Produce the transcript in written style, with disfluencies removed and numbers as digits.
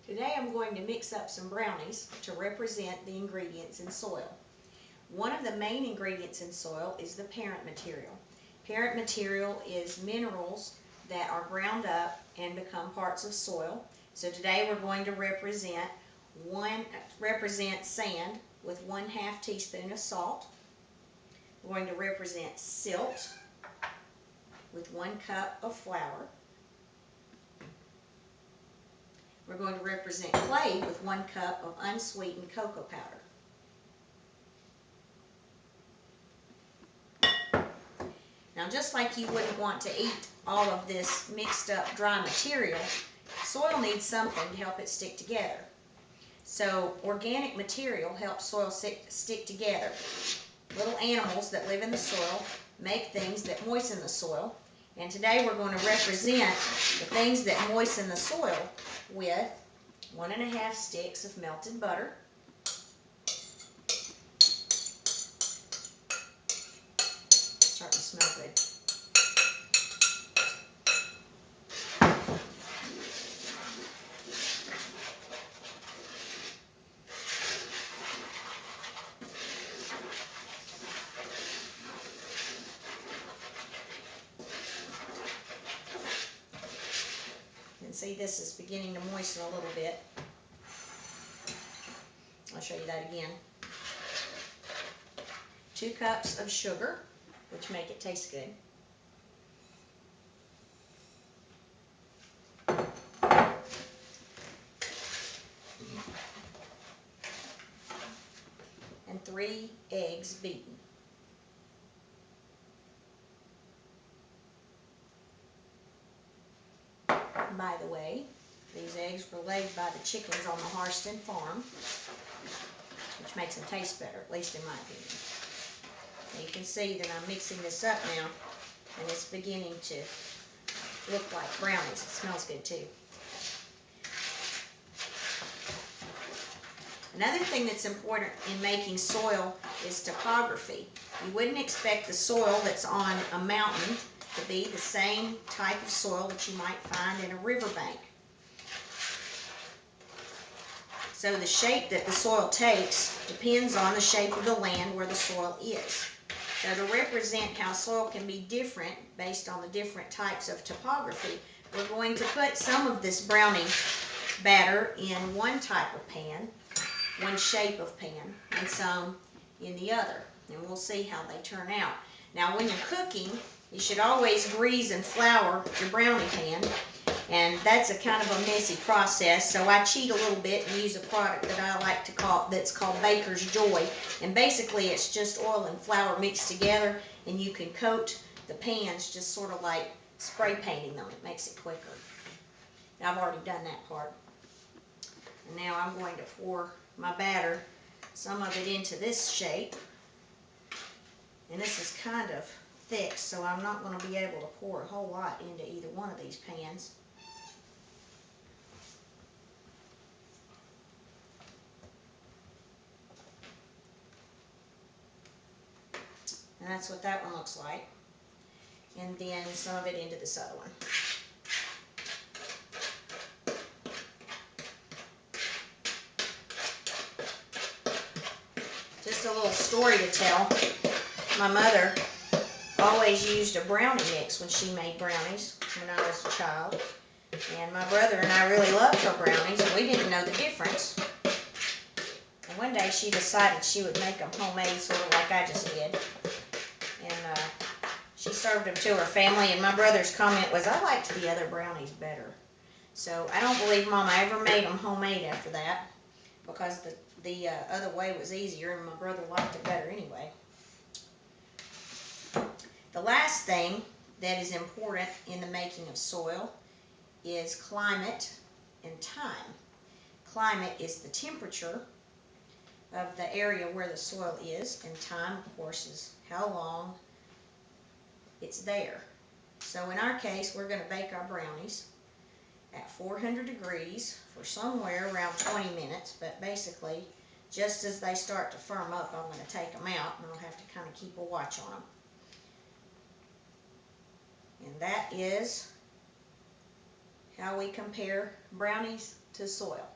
Today I'm going to mix up some brownies to represent the ingredients in soil. One of the main ingredients in soil is the parent material. Parent material is minerals that are ground up and become parts of soil. So today we're going to represent sand with 1/2 teaspoon of salt. We're going to represent silt with 1 cup of flour. We're going to represent clay with 1 cup of unsweetened cocoa powder. Now, just like you wouldn't want to eat all of this mixed up dry material, soil needs something to help it stick together. So organic material helps soil stick together. Little animals that live in the soil make things that moisten the soil. And today we're going to represent the things that moisten the soil with 1½ sticks of melted butter, starting to smell good, 1. See, this is beginning to moisten a little bit. I'll show you that again. 2 cups of sugar, which make it taste good. And 3 eggs beaten. By the way, these eggs were laid by the chickens on the Harstin farm, which makes them taste better, at least in my opinion. Now you can see that I'm mixing this up now, and it's beginning to look like brownies. It smells good too. Another thing that's important in making soil is topography. You wouldn't expect the soil that's on a mountain to be the same type of soil that you might find in a riverbank. So the shape that the soil takes depends on the shape of the land where the soil is. So to represent how soil can be different based on the different types of topography, we're going to put some of this brownie batter in one type of pan, one shape of pan, and some in the other. And we'll see how they turn out. Now when you're cooking, you should always grease and flour your brownie pan. And that's a kind of a messy process, so I cheat a little bit and use a product that I like to call, that's called Baker's Joy. And basically it's just oil and flour mixed together, and you can coat the pans just sort of like spray painting them. It makes it quicker. Now I've already done that part. And now I'm going to pour my batter, some of it into this shape. And this is kind of thick, so I'm not going to be able to pour a whole lot into either one of these pans. And that's what that one looks like. And then some of it into this other one. Just a little story to tell. My mother always used a brownie mix when she made brownies when I was a child. And my brother and I really loved her brownies, and we didn't know the difference. And one day she decided she would make them homemade, sort of like I just did. And she served them to her family, and my brother's comment was, "I liked the other brownies better." So I don't believe Mama ever made them homemade after that, because the other way was easier, and my brother liked it better anyway. The last thing that is important in the making of soil is climate and time. Climate is the temperature of the area where the soil is, and time, of course, is how long it's there. So in our case, we're going to bake our brownies at 400 degrees for somewhere around 20 minutes, but basically, just as they start to firm up, I'm going to take them out, and I'll have to kind of keep a watch on them. And that is how we compare brownies to soil.